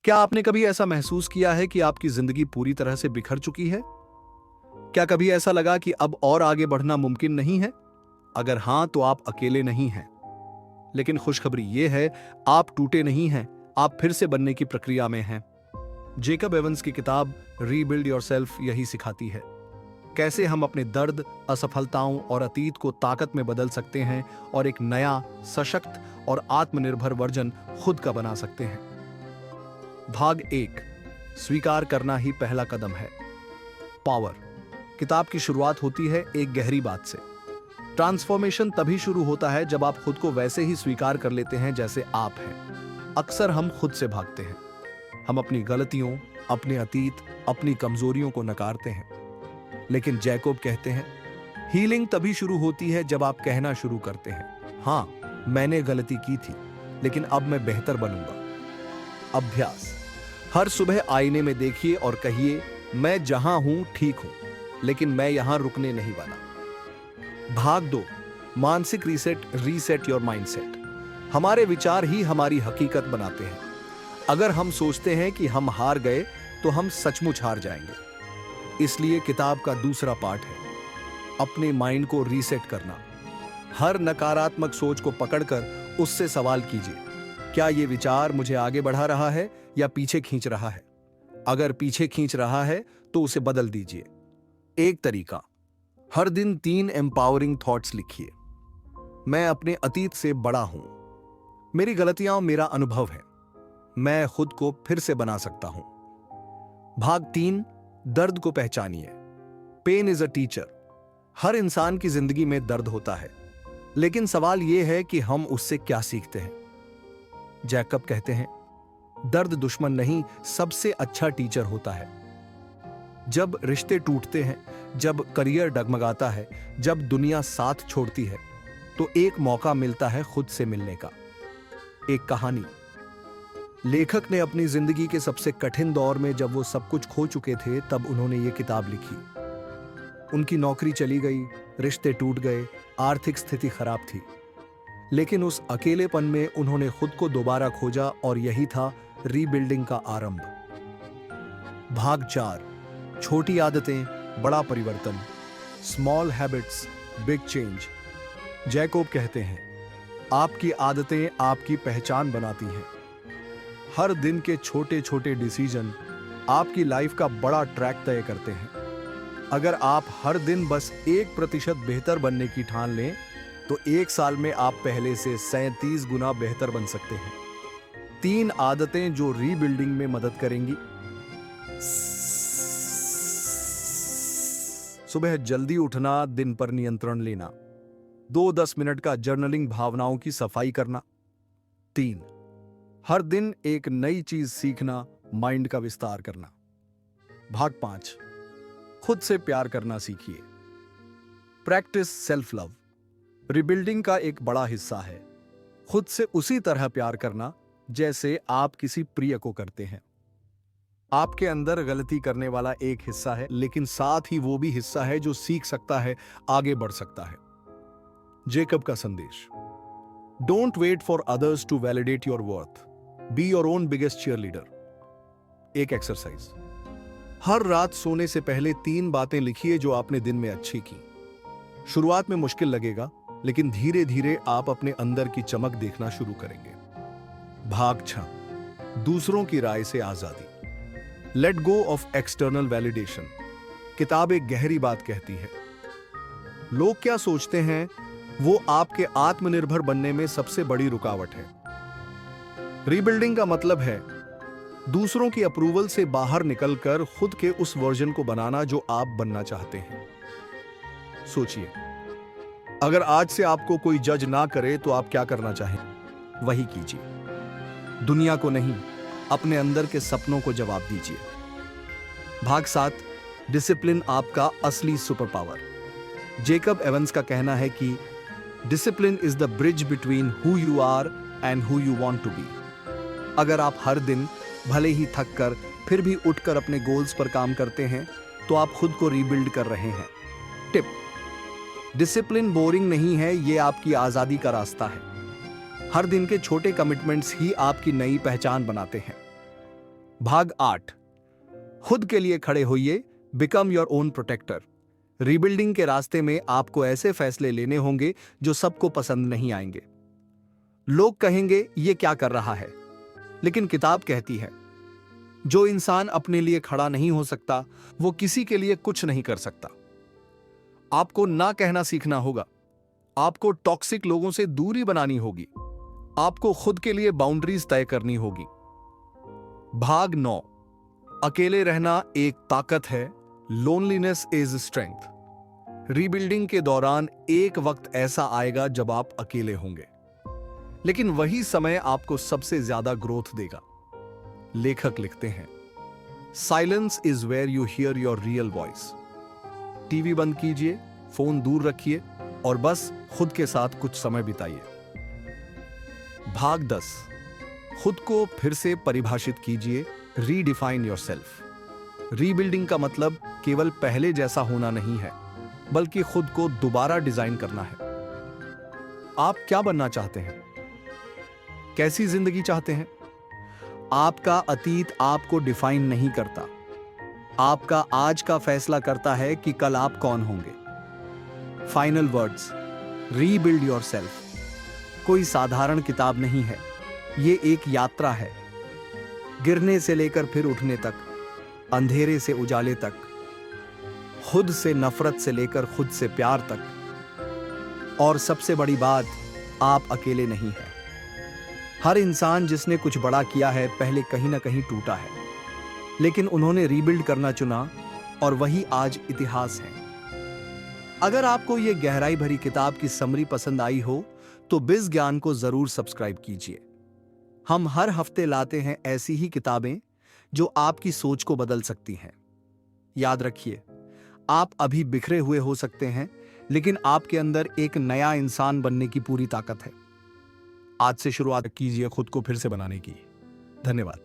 क्या आपने कभी ऐसा महसूस किया है कि आपकी जिंदगी पूरी तरह से बिखर चुकी है? क्या कभी ऐसा लगा कि अब और आगे बढ़ना मुमकिन नहीं है? अगर हां, तो आप अकेले नहीं हैं। लेकिन खुशखबरी यह है, आप टूटे नहीं हैं, आप फिर से बनने की प्रक्रिया में हैं। जेकब एवंस की किताब रीबिल्ड योरसेल्फ यही सिखाती है। कैसे हम अपने दर्द, असफलताओं और अतीत को ताकत में बदल सकते हैं और एक नया, सशक्त और आत्मनिर्भर वर्जन खुद का बना सकते हैं। भाग 1, स्वीकार करना ही पहला कदम है। पावर। किताब की शुरुआत होती है एक गहरी बात से। ट्रांसफॉर्मेशन तभी शुरू होता है जब आप खुद को वैसे ही स्वीकार कर लेते हैं जैसे आप हैं। अक्सर हम खुद से भागते हैं। हम अपनी गलतियों, अपने अतीत, अपनी कमजोरियों को नकारते हैं। लेकिन जैकब कहते हैं, हीलिंग तभी शुरू होती है जब आप कहना शुरू करते हैं, हां, मैंने गलती की थी, लेकिन अब मैं बेहतर बनूंगा। अभ्यास। हर सुबह आईने में देखिए और कहिए, मैं जहां हूं ठीक हूं, लेकिन मैं यहां रुकने नहीं वाला। भाग 2, मानसिक रीसेट। Reset your mindset. हमारे विचार ही हमारी हकीकत बनाते हैं। अगर हम सोचते हैं कि हम हार गए, तो हम सचमुच हार जाएंगे। इसलिए किताब का दूसरा पार्ट है अपने माइंड को रीसेट करना। हर नकारात्मक सोच को पकड़कर उससे सवाल कीजिए, क्या यह विचार मुझे आगे बढ़ा रहा है या पीछे खींच रहा है? अगर पीछे खींच रहा है तो उसे बदल दीजिए। एक तरीका, हर दिन 3 एम्पावरिंग थॉट्स लिखिए। मैं अपने अतीत से बड़ा हूं, मेरी गलतियां मेरा अनुभव है, मैं खुद को फिर से बना सकता हूं। भाग 3, दर्द को पहचानिए। Pain is a teacher. हर इंसान की जिंदगी में दर्द होता है, लेकिन सवाल यह है कि हम उससे क्या सीखते हैं। जैकब कहते हैं, दर्द दुश्मन नहीं, सबसे अच्छा टीचर होता है। जब रिश्ते टूटते हैं, जब करियर डगमगाता है, जब दुनिया साथ छोड़ती है, तो एक मौका मिलता है खुद से मिलने का। एक कहानी। लेखक ने अपनी जिंदगी के सबसे कठिन दौर में, जब वो सब कुछ खो चुके थे, तब उन्होंने ये किताब लिखी। उनकी नौकरी चली गई, रिश्ते टूट गए, आर्थिक स्थिति खराब थी, लेकिन उस अकेलेपन में उन्होंने खुद को दोबारा खोजा और यही था रीबिल्डिंग का आरंभ। भाग 4, छोटी आदतें, बड़ा परिवर्तन। Small habits, big change. Jacob कहते हैं, आपकी आदतें आपकी पहचान बनाती हैं। हर दिन के छोटे छोटे डिसीजन आपकी लाइफ का बड़ा ट्रैक तय करते हैं। अगर आप हर दिन बस 1% बेहतर बनने की ठान लें, तो 1 साल में आप पहले से 37 गुना बेहतर बन सकते हैं। 3 आदतें जो रीबिल्डिंग में मदद करेंगी। सुबह जल्दी उठना, दिन पर नियंत्रण लेना। 2-10 मिनट का जर्नलिंग, भावनाओं की सफाई करना। 3, हर दिन एक नई चीज सीखना, माइंड का विस्तार करना। भाग 5, खुद से प्यार करना सीखिए। Practice self love. रिबिल्डिंग का एक बड़ा हिस्सा है खुद से उसी तरह प्यार करना जैसे आप किसी प्रिय को करते हैं। आपके अंदर गलती करने वाला एक हिस्सा है, लेकिन साथ ही वो भी हिस्सा है जो सीख सकता है, आगे बढ़ सकता है। जेकब का संदेश, don't wait for others to validate your worth, be your own biggest cheerleader. एक एक्सरसाइज, हर रात सोने से पहले 3 बातें लिखिए जो आपने दिन में अच्छी की। शुरुआत में मुश्किल लगेगा, लेकिन धीरे धीरे आप अपने अंदर की चमक देखना शुरू करेंगे। भाग 6, दूसरों की राय से आजादी। Let go of external validation. किताब एक गहरी बात कहती है, लोग क्या सोचते हैं वो आपके आत्मनिर्भर बनने में सबसे बड़ी रुकावट है। रीबिल्डिंग का मतलब है दूसरों की अप्रूवल से बाहर निकलकर खुद के उस वर्जन को बनाना जो आप बनना चाहते हैं। सोचिए, अगर आज से आपको कोई जज ना करे तो आप क्या करना चाहें? वही कीजिए। दुनिया को नहीं, अपने अंदर के सपनों को जवाब दीजिए। भाग 7, डिसिप्लिन आपका असली सुपर पावर। जेकब एवंस का कहना है कि discipline is the bridge between who you are and who you want to be. अगर आप हर दिन भले ही थक कर फिर भी उठकर अपने गोल्स पर काम करते हैं, तो आप खुद को रीबिल्ड कर रहे हैं। टिप, डिसिप्लिन बोरिंग नहीं है, ये आपकी आजादी का रास्ता है। हर दिन के छोटे कमिटमेंट्स ही आपकी नई पहचान बनाते हैं। भाग 8, खुद के लिए खड़े होइए, become your own protector. Rebuilding के रास्ते में आपको ऐसे फैसले लेने होंगे जो सबको पसंद नहीं आएंगे। लोग कहेंगे ये क्या कर रहा है, लेकिन किताब कहती है जो इंसान अपने लिए खड़ा नहीं हो सकता वो किसी के लिए कुछ नहीं कर सकता। आपको ना कहना सीखना होगा, आपको टॉक्सिक लोगों से दूरी बनानी होगी, आपको खुद के लिए बाउंड्रीज तय करनी होगी। भाग 9, अकेले रहना एक ताकत है, लोनलीनेस इज स्ट्रेंथ। रीबिल्डिंग के दौरान एक वक्त ऐसा आएगा जब आप अकेले होंगे, लेकिन वही समय आपको सबसे ज्यादा ग्रोथ देगा। लेखक लिखते हैं, silence is where you hear your real voice. TV बंद कीजिए, फोन दूर रखिए और बस खुद के साथ कुछ समय बिताइए। भाग 10, खुद को फिर से परिभाषित कीजिए, रीडिफाइन योरसेल्फ। रीबिल्डिंग का मतलब केवल पहले जैसा होना नहीं है, बल्कि खुद को दोबारा डिजाइन करना है। आप क्या बनना चाहते हैं? कैसी जिंदगी चाहते हैं? आपका अतीत आपको डिफाइन नहीं करता। आपका आज का फैसला करता है कि कल आप कौन होंगे। फाइनल वर्ड्स, रीबिल्ड योरसेल्फ कोई साधारण किताब नहीं है, ये एक यात्रा है। गिरने से लेकर फिर उठने तक, अंधेरे से उजाले तक, खुद से नफरत से लेकर खुद से प्यार तक। और सबसे बड़ी बात, आप अकेले नहीं हैं। हर इंसान जिसने कुछ बड़ा किया है पहले कहीं ना कहीं टूटा है, लेकिन उन्होंने रीबिल्ड करना चुना और वही आज इतिहास है। अगर आपको यह गहराई भरी किताब की समरी पसंद आई हो तो बिज ज्ञान को जरूर सब्सक्राइब कीजिए। हम हर हफ्ते लाते हैं ऐसी ही किताबें जो आपकी सोच को बदल सकती हैं। याद रखिए, आप अभी बिखरे हुए हो सकते हैं, लेकिन आपके अंदर एक नया इंसान बनने की पूरी ताकत है। आज से शुरुआत कीजिए खुद को फिर से बनाने की। धन्यवाद।